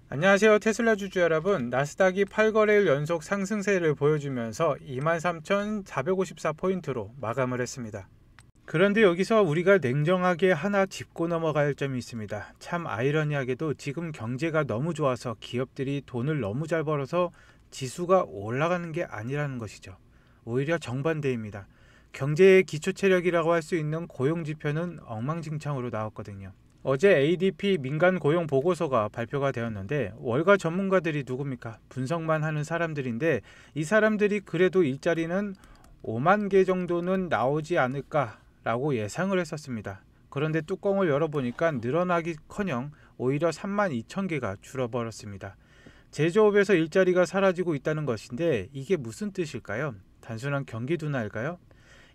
안녕하세요. 테슬라 주주 여러분. 나스닥이 8거래일 연속 상승세를 보여주면서 23,454포인트로 마감을 했습니다. 그런데 여기서 우리가 냉정하게 하나 짚고 넘어갈 점이 있습니다. 참 아이러니하게도 지금 경제가 너무 좋아서 기업들이 돈을 너무 잘 벌어서 지수가 올라가는 게 아니라는 것이죠. 오히려 정반대입니다. 경제의 기초 체력이라고 할 수 있는 고용 지표는 엉망진창으로 나왔거든요. 어제 ADP 민간 고용 보고서가 발표가 되었는데 월가 전문가들이 누굽니까? 분석만 하는 사람들인데 이 사람들이 그래도 일자리는 5만 개 정도는 나오지 않을까라고 예상을 했었습니다. 그런데 뚜껑을 열어보니까 늘어나기커녕 오히려 3만 2천 개가 줄어버렸습니다. 제조업에서 일자리가 사라지고 있다는 것인데 이게 무슨 뜻일까요? 단순한 경기 둔화일까요?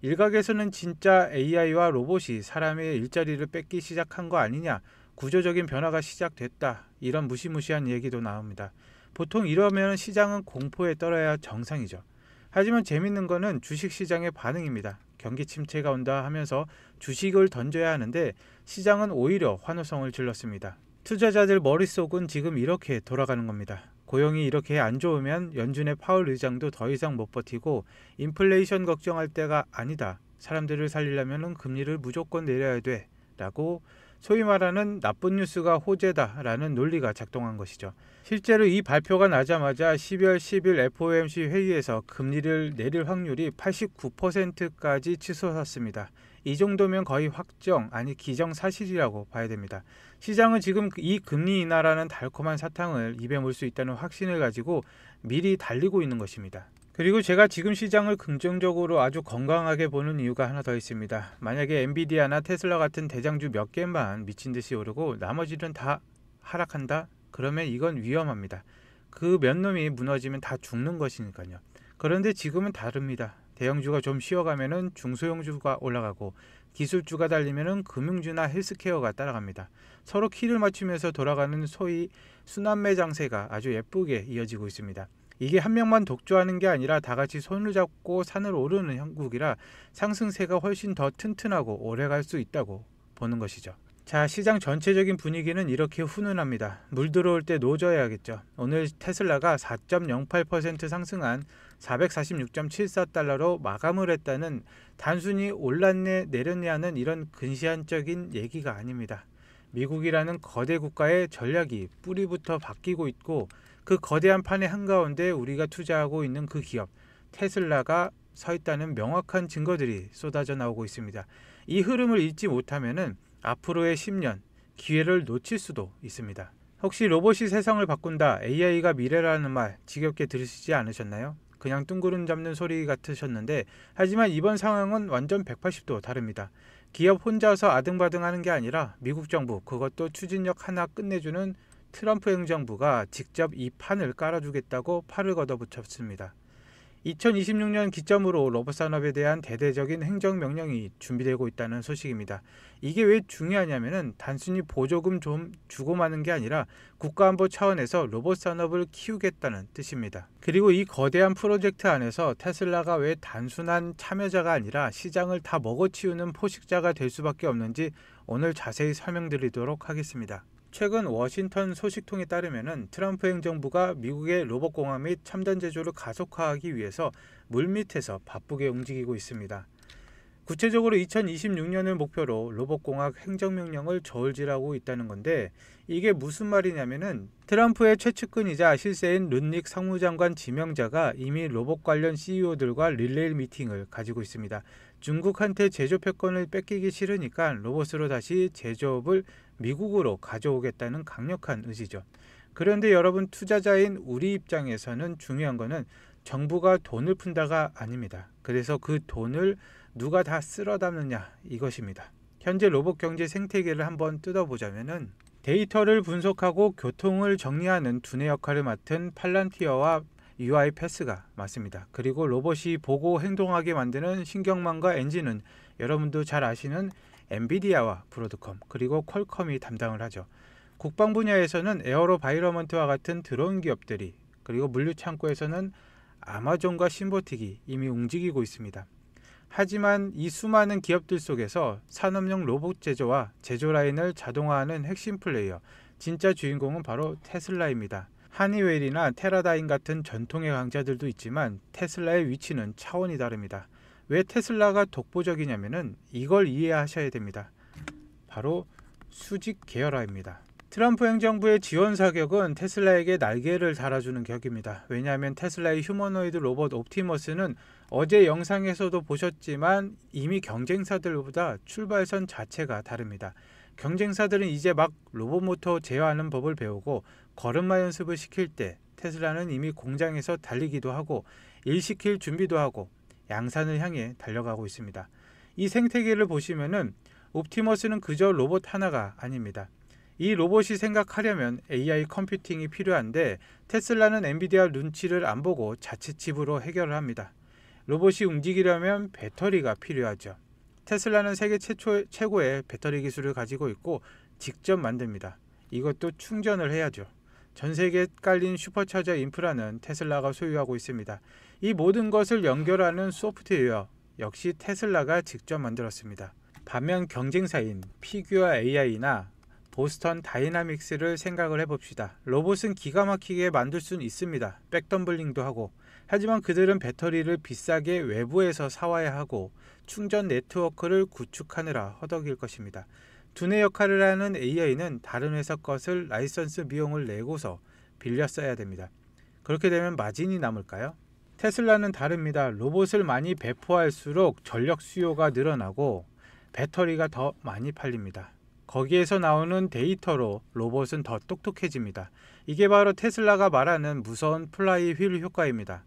일각에서는 진짜 AI와 로봇이 사람의 일자리를 뺏기 시작한 거 아니냐, 구조적인 변화가 시작됐다, 이런 무시무시한 얘기도 나옵니다. 보통 이러면 시장은 공포에 떨어야 정상이죠. 하지만 재밌는 거는 주식시장의 반응입니다. 경기 침체가 온다 하면서 주식을 던져야 하는데 시장은 오히려 환호성을 질렀습니다. 투자자들 머릿속은 지금 이렇게 돌아가는 겁니다. 고용이 이렇게 안 좋으면 연준의 파월 의장도 더 이상 못 버티고 인플레이션 걱정할 때가 아니다. 사람들을 살리려면 금리를 무조건 내려야 돼. 라고 소위 말하는 나쁜 뉴스가 호재다 라는 논리가 작동한 것이죠. 실제로 이 발표가 나자마자 12월 10일 FOMC 회의에서 금리를 내릴 확률이 89%까지 치솟았습니다. 이 정도면 거의 확정, 아니 기정사실이라고 봐야 됩니다. 시장은 지금 이 금리 인하라는 달콤한 사탕을 입에 물 수 있다는 확신을 가지고 미리 달리고 있는 것입니다. 그리고 제가 지금 시장을 긍정적으로 아주 건강하게 보는 이유가 하나 더 있습니다. 만약에 엔비디아나 테슬라 같은 대장주 몇 개만 미친듯이 오르고 나머지는 다 하락한다? 그러면 이건 위험합니다. 그 몇 놈이 무너지면 다 죽는 것이니까요. 그런데 지금은 다릅니다. 대형주가 좀 쉬어가면은 중소형주가 올라가고 기술주가 달리면은 금융주나 헬스케어가 따라갑니다. 서로 키를 맞추면서 돌아가는 소위 순환매 장세가 아주 예쁘게 이어지고 있습니다. 이게 한 명만 독주하는 게 아니라 다 같이 손을 잡고 산을 오르는 형국이라 상승세가 훨씬 더 튼튼하고 오래 갈 수 있다고 보는 것이죠. 자, 시장 전체적인 분위기는 이렇게 훈훈합니다. 물 들어올 때 노져야겠죠. 오늘 테슬라가 4.08% 상승한 446.74달러로 마감을 했다는 단순히 올랐네 내렸냐는 이런 근시안적인 얘기가 아닙니다. 미국이라는 거대 국가의 전략이 뿌리부터 바뀌고 있고 그 거대한 판의 한가운데 우리가 투자하고 있는 그 기업 테슬라가 서 있다는 명확한 증거들이 쏟아져 나오고 있습니다. 이 흐름을 잊지 못하면은 앞으로의 10년 기회를 놓칠 수도 있습니다. 혹시 로봇이 세상을 바꾼다, AI가 미래라는 말 지겹게 들으시지 않으셨나요? 그냥 뚱구름 잡는 소리 같으셨는데 하지만 이번 상황은 완전 180도 다릅니다. 기업 혼자서 아등바등하는 게 아니라 미국 정부, 그것도 추진력 하나 끝내주는 트럼프 행정부가 직접 이 판을 깔아주겠다고 팔을 걷어붙였습니다. 2026년 기점으로 로봇 산업에 대한 대대적인 행정명령이 준비되고 있다는 소식입니다. 이게 왜 중요하냐면은 단순히 보조금 좀 주고 마는 게 아니라 국가안보 차원에서 로봇 산업을 키우겠다는 뜻입니다. 그리고 이 거대한 프로젝트 안에서 테슬라가 왜 단순한 참여자가 아니라 시장을 다 먹어치우는 포식자가 될 수밖에 없는지 오늘 자세히 설명드리도록 하겠습니다. 최근 워싱턴 소식통에 따르면 트럼프 행정부가 미국의 로봇공학 및 첨단 제조를 가속화하기 위해서 물밑에서 바쁘게 움직이고 있습니다. 구체적으로 2026년을 목표로 로봇공학 행정명령을 저울질하고 있다는 건데 이게 무슨 말이냐면은 트럼프의 최측근이자 실세인 룬닉 상무장관 지명자가 이미 로봇 관련 CEO들과 릴레이 미팅을 가지고 있습니다. 중국한테 제조패권을 뺏기기 싫으니까 로봇으로 다시 제조업을 미국으로 가져오겠다는 강력한 의지죠. 그런데 여러분, 투자자인 우리 입장에서는 중요한 거는 정부가 돈을 푼다가 아닙니다. 그래서 그 돈을 누가 다 쓸어 담느냐 이것입니다. 현재 로봇 경제 생태계를 한번 뜯어보자면은 데이터를 분석하고 교통을 정리하는 두뇌 역할을 맡은 팔란티어와 UiPath가 맞습니다. 그리고 로봇이 보고 행동하게 만드는 신경망과 엔진은 여러분도 잘 아시는 엔비디아와 브로드컴 그리고 퀄컴이 담당을 하죠. 국방 분야에서는 에어로바이러먼트와 같은 드론 기업들이, 그리고 물류 창고에서는 아마존과 신보틱이 이미 움직이고 있습니다. 하지만 이 수많은 기업들 속에서 산업용 로봇 제조와 제조 라인을 자동화하는 핵심 플레이어 진짜 주인공은 바로 테슬라입니다. 하니웰이나 테라다인 같은 전통의 강자들도 있지만 테슬라의 위치는 차원이 다릅니다. 왜 테슬라가 독보적이냐면은 이걸 이해하셔야 됩니다. 바로 수직 계열화입니다. 트럼프 행정부의 지원 사격은 테슬라에게 날개를 달아주는 격입니다. 왜냐하면 테슬라의 휴머노이드 로봇 옵티머스는 어제 영상에서도 보셨지만 이미 경쟁사들보다 출발선 자체가 다릅니다. 경쟁사들은 이제 막 로봇 모터 제어하는 법을 배우고 걸음마 연습을 시킬 때 테슬라는 이미 공장에서 달리기도 하고 일 시킬 준비도 하고 양산을 향해 달려가고 있습니다. 이 생태계를 보시면은 옵티머스는 그저 로봇 하나가 아닙니다. 이 로봇이 생각하려면 AI 컴퓨팅이 필요한데 테슬라는 엔비디아 눈치를 안 보고 자체 칩으로 해결을 합니다. 로봇이 움직이려면 배터리가 필요하죠. 테슬라는 세계 최고의 배터리 기술을 가지고 있고 직접 만듭니다. 이것도 충전을 해야죠. 전 세계에 깔린 슈퍼차저 인프라는 테슬라가 소유하고 있습니다. 이 모든 것을 연결하는 소프트웨어 역시 테슬라가 직접 만들었습니다. 반면 경쟁사인 피규어 AI나 보스턴 다이나믹스를 생각을 해봅시다. 로봇은 기가 막히게 만들 수는 있습니다. 백덤블링도 하고. 하지만 그들은 배터리를 비싸게 외부에서 사와야 하고 충전 네트워크를 구축하느라 허덕일 것입니다. 두뇌 역할을 하는 AI는 다른 회사 것을 라이선스 비용을 내고서 빌려 써야 됩니다. 그렇게 되면 마진이 남을까요? 테슬라는 다릅니다. 로봇을 많이 배포할수록 전력 수요가 늘어나고 배터리가 더 많이 팔립니다. 거기에서 나오는 데이터로 로봇은 더 똑똑해집니다. 이게 바로 테슬라가 말하는 무서운 플라이 휠 효과입니다.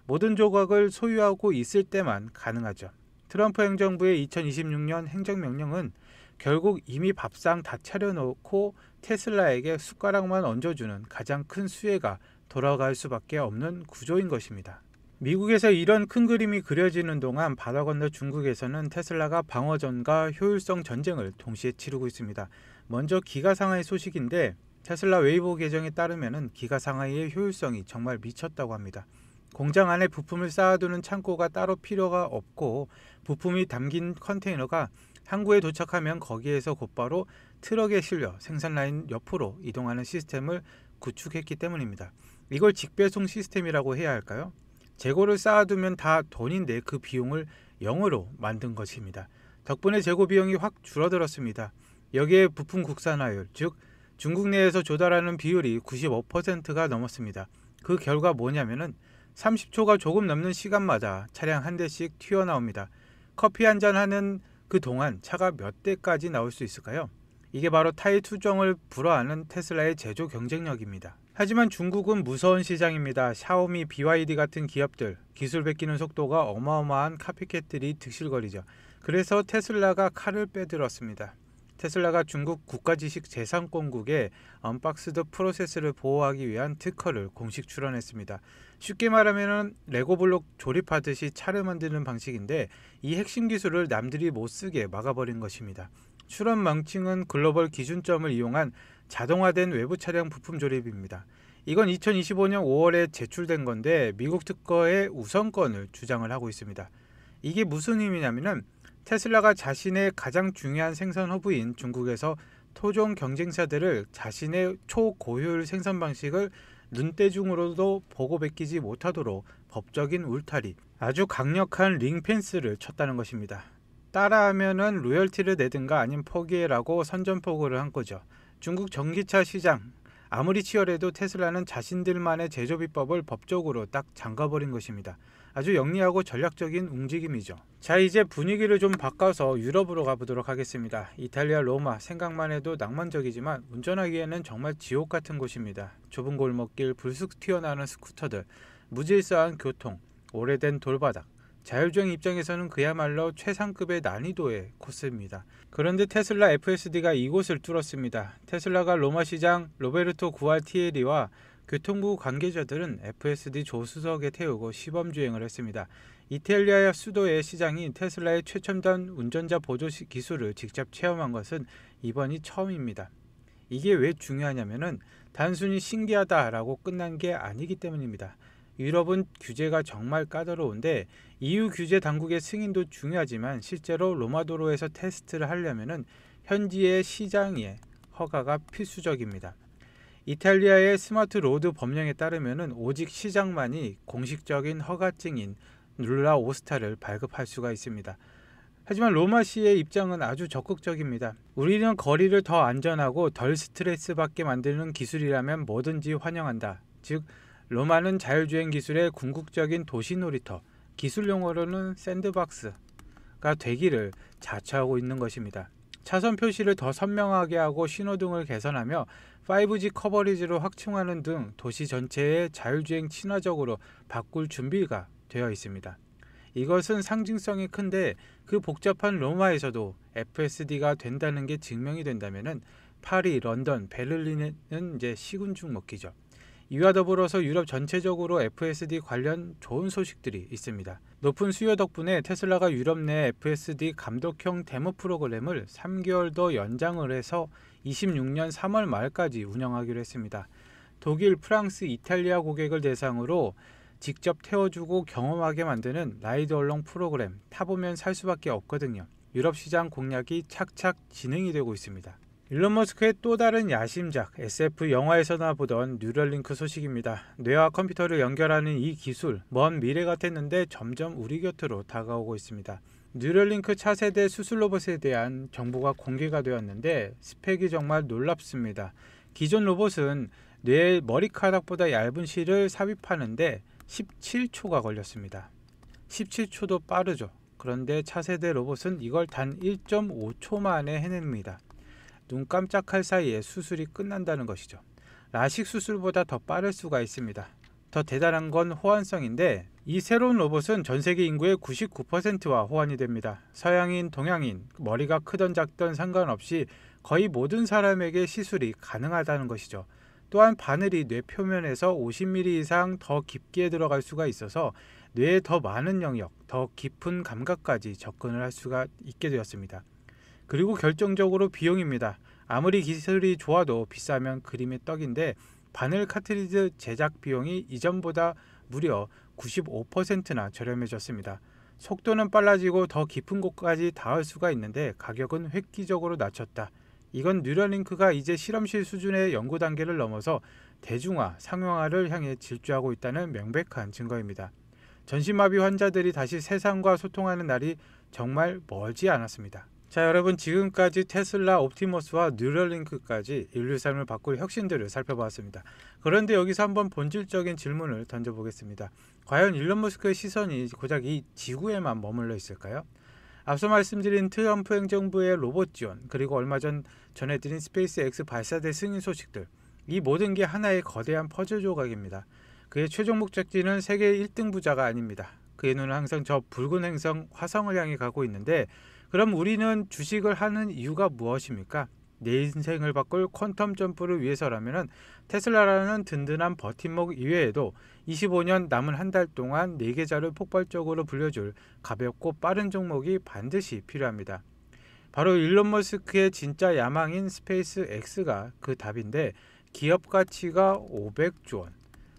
모든 조각을 소유하고 있을 때만 가능하죠. 트럼프 행정부의 2026년 행정명령은 결국 이미 밥상 다 차려놓고 테슬라에게 숟가락만 얹어주는 가장 큰 수혜가 돌아갈 수밖에 없는 구조인 것입니다. 미국에서 이런 큰 그림이 그려지는 동안 바다 건너 중국에서는 테슬라가 방어전과 효율성 전쟁을 동시에 치르고 있습니다. 먼저 기가 상하이 소식인데 테슬라 웨이보 계정에 따르면 기가 상하이의 효율성이 정말 미쳤다고 합니다. 공장 안에 부품을 쌓아두는 창고가 따로 필요가 없고 부품이 담긴 컨테이너가 항구에 도착하면 거기에서 곧바로 트럭에 실려 생산 라인 옆으로 이동하는 시스템을 구축했기 때문입니다. 이걸 직배송 시스템이라고 해야 할까요? 재고를 쌓아두면 다 돈인데 그 비용을 0으로 만든 것입니다. 덕분에 재고 비용이 확 줄어들었습니다. 여기에 부품 국산화율, 즉 중국 내에서 조달하는 비율이 95%가 넘었습니다. 그 결과 뭐냐면은 30초가 조금 넘는 시간마다 차량 한 대씩 튀어나옵니다. 커피 한잔 하는 그 동안 차가 몇 대까지 나올 수 있을까요? 이게 바로 타이 투정을 불허하는 테슬라의 제조 경쟁력입니다. 하지만 중국은 무서운 시장입니다. 샤오미, BYD 같은 기업들, 기술 베끼는 속도가 어마어마한 카피캣들이 득실거리죠. 그래서 테슬라가 칼을 빼들었습니다. 테슬라가 중국 국가지식 재산권국에 언박스드 프로세스를 보호하기 위한 특허를 공식 출원했습니다. 쉽게 말하면 레고블록 조립하듯이 차를 만드는 방식인데 이 핵심 기술을 남들이 못쓰게 막아버린 것입니다. 출원 명칭은 글로벌 기준점을 이용한 자동화된 외부 차량 부품 조립입니다. 이건 2025년 5월에 제출된 건데 미국 특허의 우선권을 주장을 하고 있습니다. 이게 무슨 의미냐면은 테슬라가 자신의 가장 중요한 생산 허브인 중국에서 토종 경쟁사들을 자신의 초고효율 생산 방식을 눈대중으로도 보고 베끼지 못하도록 법적인 울타리, 아주 강력한 링펜스를 쳤다는 것입니다. 따라하면은 로열티를 내든가 아님 포기해라고 선전포고를 한 거죠. 중국 전기차 시장 아무리 치열해도 테슬라는 자신들만의 제조 비법을 법적으로 딱 잠가버린 것입니다. 아주 영리하고 전략적인 움직임이죠. 자, 이제 분위기를 좀 바꿔서 유럽으로 가보도록 하겠습니다. 이탈리아 로마, 생각만 해도 낭만적이지만 운전하기에는 정말 지옥 같은 곳입니다. 좁은 골목길, 불쑥 튀어나오는 스쿠터들, 무질서한 교통, 오래된 돌바닥, 자율주행 입장에서는 그야말로 최상급의 난이도의 코스입니다. 그런데 테슬라 FSD가 이곳을 뚫었습니다. 테슬라가 로마 시장 로베르토 구알티에리와 교통부 관계자들은 FSD 조수석에 태우고 시범주행을 했습니다. 이탈리아 수도의 시장이 테슬라의 최첨단 운전자 보조 기술을 직접 체험한 것은 이번이 처음입니다. 이게 왜 중요하냐면은 단순히 신기하다라고 끝난 게 아니기 때문입니다. 유럽은 규제가 정말 까다로운데 EU 규제 당국의 승인도 중요하지만 실제로 로마도로에서 테스트를 하려면은 현지의 시장의 허가가 필수적입니다. 이탈리아의 스마트 로드 법령에 따르면 오직 시장만이 공식적인 허가증인 룰라 오스타를 발급할 수가 있습니다. 하지만 로마시의 입장은 아주 적극적입니다. 우리는 거리를 더 안전하고 덜 스트레스 받게 만드는 기술이라면 뭐든지 환영한다. 즉 로마는 자율주행 기술의 궁극적인 도시 놀이터, 기술 용어로는 샌드박스가 되기를 자처하고 있는 것입니다. 차선 표시를 더 선명하게 하고 신호등을 개선하며 5G 커버리지로 확충하는 등 도시 전체의 자율주행 친화적으로 바꿀 준비가 되어 있습니다. 이것은 상징성이 큰데 그 복잡한 로마에서도 FSD가 된다는 게 증명이 된다면 파리, 런던, 베를린은 이제 식은 죽 먹기죠. 이와 더불어서 유럽 전체적으로 FSD 관련 좋은 소식들이 있습니다. 높은 수요 덕분에 테슬라가 유럽 내 FSD 감독형 데모 프로그램을 3개월 더 연장을 해서 26년 3월 말까지 운영하기로 했습니다. 독일, 프랑스, 이탈리아 고객을 대상으로 직접 태워주고 경험하게 만드는 라이드 얼롱 프로그램 타보면 살 수밖에 없거든요. 유럽 시장 공략이 착착 진행이 되고 있습니다. 일론 머스크의 또 다른 야심작 SF 영화에서나 보던 뉴럴링크 소식입니다. 뇌와 컴퓨터를 연결하는 이 기술 먼 미래 같았는데 점점 우리 곁으로 다가오고 있습니다. 뉴럴링크 차세대 수술 로봇에 대한 정보가 공개가 되었는데 스펙이 정말 놀랍습니다. 기존 로봇은 뇌의 머리카락보다 얇은 실을 삽입하는데 17초가 걸렸습니다. 17초도 빠르죠. 그런데 차세대 로봇은 이걸 단 1.5초 만에 해냅니다. 눈 깜짝할 사이에 수술이 끝난다는 것이죠. 라식 수술보다 더 빠를 수가 있습니다. 더 대단한 건 호환성인데 이 새로운 로봇은 전 세계 인구의 99%와 호환이 됩니다. 서양인, 동양인, 머리가 크던 작던 상관없이 거의 모든 사람에게 시술이 가능하다는 것이죠. 또한 바늘이 뇌 표면에서 50mm 이상 더 깊게 들어갈 수가 있어서 뇌에 더 많은 영역, 더 깊은 감각까지 접근을 할 수가 있게 되었습니다. 그리고 결정적으로 비용입니다. 아무리 기술이 좋아도 비싸면 그림의 떡인데 바늘 카트리지 제작 비용이 이전보다 무려 95%나 저렴해졌습니다. 속도는 빨라지고 더 깊은 곳까지 닿을 수가 있는데 가격은 획기적으로 낮췄다. 이건 뉴럴링크가 이제 실험실 수준의 연구 단계를 넘어서 대중화, 상용화를 향해 질주하고 있다는 명백한 증거입니다. 전신마비 환자들이 다시 세상과 소통하는 날이 정말 멀지 않았습니다. 자, 여러분, 지금까지 테슬라 옵티머스와 뉴럴링크까지 인류 삶을 바꿀 혁신들을 살펴보았습니다. 그런데 여기서 한번 본질적인 질문을 던져보겠습니다. 과연 일론 머스크의 시선이 고작 이 지구에만 머물러 있을까요? 앞서 말씀드린 트럼프 행정부의 로봇 지원, 그리고 얼마 전 전해드린 스페이스 X 발사대 승인 소식들, 이 모든 게 하나의 거대한 퍼즐 조각입니다. 그의 최종 목적지는 세계 1등 부자가 아닙니다. 그의 눈은 항상 저 붉은 행성 화성을 향해 가고 있는데, 그럼 우리는 주식을 하는 이유가 무엇입니까? 내 인생을 바꿀 퀀텀 점프를 위해서라면 테슬라라는 든든한 버팀목 이외에도 25년 남은 한 달 동안 4계좌를 폭발적으로 불려줄 가볍고 빠른 종목이 반드시 필요합니다. 바로 일론 머스크의 진짜 야망인 스페이스 X가 그 답인데 기업 가치가 500조 원,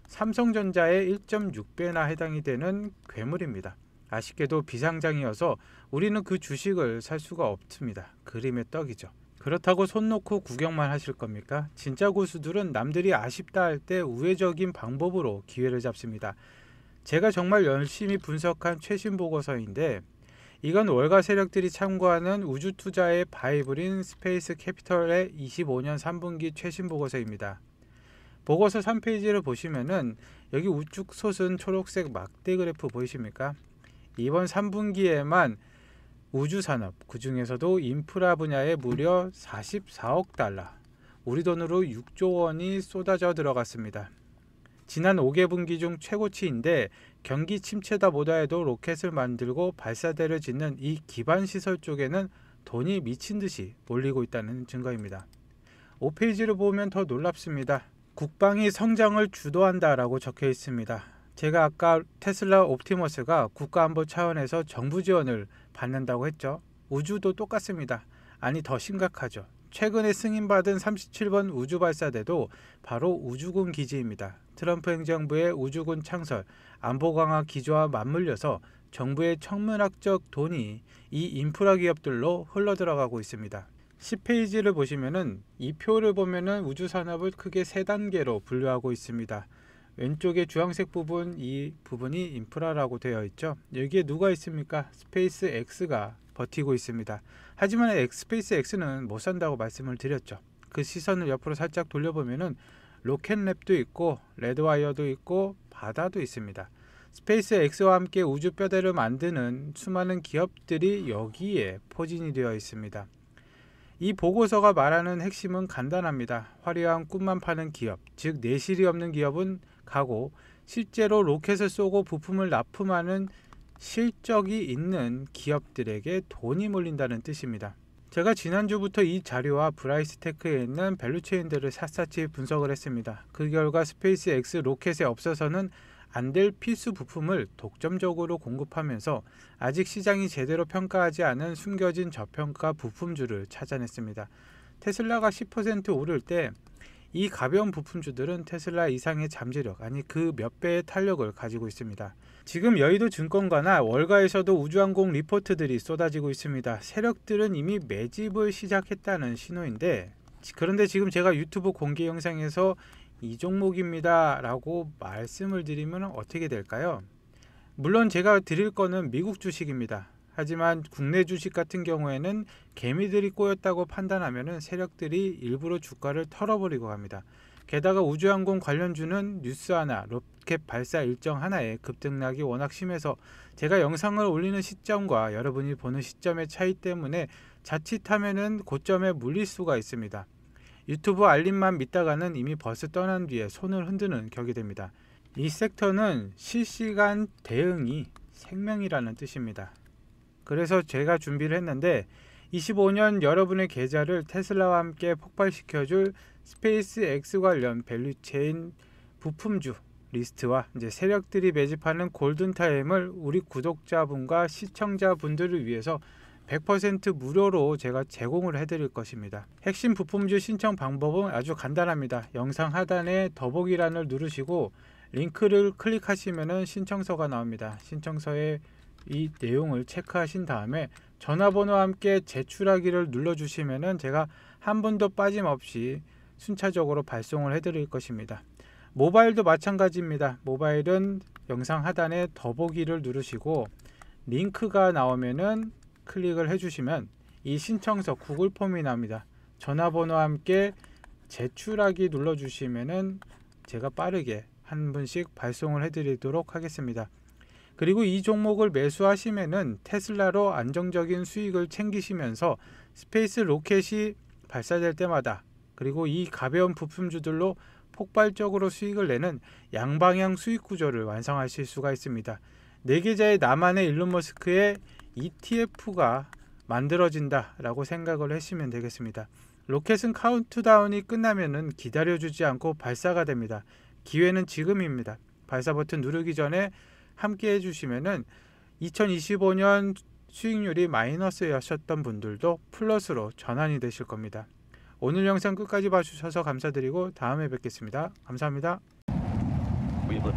삼성전자의 1.6배나 해당이 되는 괴물입니다. 아쉽게도 비상장이어서 우리는 그 주식을 살 수가 없습니다. 그림의 떡이죠. 그렇다고 손 놓고 구경만 하실 겁니까? 진짜 고수들은 남들이 아쉽다 할 때 우회적인 방법으로 기회를 잡습니다. 제가 정말 열심히 분석한 최신 보고서인데 이건 월가 세력들이 참고하는 우주 투자의 바이블인 스페이스 캐피털의 25년 3분기 최신 보고서입니다. 보고서 3페이지를 보시면은 여기 우측 솟은 초록색 막대 그래프 보이십니까? 이번 3분기에만 우주산업, 그 중에서도 인프라 분야에 무려 44억 달러, 우리 돈으로 6조 원이 쏟아져 들어갔습니다. 지난 5개분기 중 최고치인데 경기 침체다 보다 해도 로켓을 만들고 발사대를 짓는 이 기반시설 쪽에는 돈이 미친 듯이 몰리고 있다는 증거입니다. 5페이지를 보면 더 놀랍습니다. 국방이 성장을 주도한다라고 적혀 있습니다. 제가 아까 테슬라 옵티머스가 국가안보 차원에서 정부 지원을 받는다고 했죠. 우주도 똑같습니다. 아니, 더 심각하죠. 최근에 승인받은 37번 우주발사대도 바로 우주군 기지입니다. 트럼프 행정부의 우주군 창설, 안보 강화 기조와 맞물려서 정부의 천문학적 돈이 이 인프라 기업들로 흘러들어가고 있습니다. 10페이지를 보시면은 이 표를 보면은 우주 산업을 크게 세 단계로 분류하고 있습니다. 왼쪽에 주황색 부분, 이 부분이 인프라라고 되어 있죠. 여기에 누가 있습니까? 스페이스 X가 버티고 있습니다. 하지만 스페이스 X는 못 산다고 말씀을 드렸죠. 그 시선을 옆으로 살짝 돌려보면은 로켓랩도 있고 레드와이어도 있고 바다도 있습니다. 스페이스 X와 함께 우주 뼈대를 만드는 수많은 기업들이 여기에 포진이 되어 있습니다. 이 보고서가 말하는 핵심은 간단합니다. 화려한 꿈만 파는 기업, 즉 내실이 없는 기업은 가고 실제로 로켓을 쏘고 부품을 납품하는 실적이 있는 기업들에게 돈이 몰린다는 뜻입니다. 제가 지난주부터 이 자료와 브라이스테크에 있는 밸류체인들을 샅샅이 분석을 했습니다. 그 결과 스페이스 X 로켓에 없어서는 안 될 필수 부품을 독점적으로 공급하면서 아직 시장이 제대로 평가하지 않은 숨겨진 저평가 부품주를 찾아냈습니다. 테슬라가 10% 오를 때 이 가벼운 부품주들은 테슬라 이상의 잠재력, 아니 그 몇 배의 탄력을 가지고 있습니다. 지금 여의도 증권가나 월가에서도 우주항공 리포트들이 쏟아지고 있습니다. 세력들은 이미 매집을 시작했다는 신호인데, 그런데 지금 제가 유튜브 공개 영상에서 이 종목입니다 라고 말씀을 드리면 어떻게 될까요? 물론 제가 드릴 거는 미국 주식입니다. 하지만 국내 주식 같은 경우에는 개미들이 꼬였다고 판단하면 세력들이 일부러 주가를 털어버리고 갑니다. 게다가 우주항공 관련주는 뉴스 하나, 로켓 발사 일정 하나의 급등락이 워낙 심해서 제가 영상을 올리는 시점과 여러분이 보는 시점의 차이 때문에 자칫하면은 고점에 물릴 수가 있습니다. 유튜브 알림만 믿다가는 이미 버스 떠난 뒤에 손을 흔드는 격이 됩니다. 이 섹터는 실시간 대응이 생명이라는 뜻입니다. 그래서 제가 준비를 했는데 25년 여러분의 계좌를 테슬라와 함께 폭발시켜줄 스페이스 X 관련 밸류체인 부품주 리스트와 이제 세력들이 매집하는 골든타임을 우리 구독자분과 시청자분들을 위해서 100% 무료로 제가 제공을 해드릴 것입니다. 핵심 부품주 신청 방법은 아주 간단합니다. 영상 하단에 더보기란을 누르시고 링크를 클릭하시면 신청서가 나옵니다. 신청서에 이 내용을 체크하신 다음에 전화번호와 함께 제출하기를 눌러주시면 제가 한 분도 빠짐없이 순차적으로 발송을 해드릴 것입니다. 모바일도 마찬가지입니다. 모바일은 영상 하단에 더보기를 누르시고 링크가 나오면은 클릭을 해주시면 이 신청서 구글 폼이 나옵니다. 전화번호와 함께 제출하기 눌러주시면은 제가 빠르게 한 분씩 발송을 해드리도록 하겠습니다. 그리고 이 종목을 매수하시면은 테슬라로 안정적인 수익을 챙기시면서 스페이스 로켓이 발사될 때마다 그리고 이 가벼운 부품주들로 폭발적으로 수익을 내는 양방향 수익 구조를 완성하실 수가 있습니다. 네 계좌의 나만의 일론 머스크의 ETF가 만들어진다라고 생각을 하시면 되겠습니다. 로켓은 카운트다운이 끝나면은 기다려주지 않고 발사가 됩니다. 기회는 지금입니다. 발사 버튼 누르기 전에 함께 해주시면은 2025년 수익률이 마이너스였던 분들도 플러스로 전환이 되실 겁니다. 오늘 영상 끝까지 봐주셔서 감사드리고 다음에 뵙겠습니다. 감사합니다. Vehicle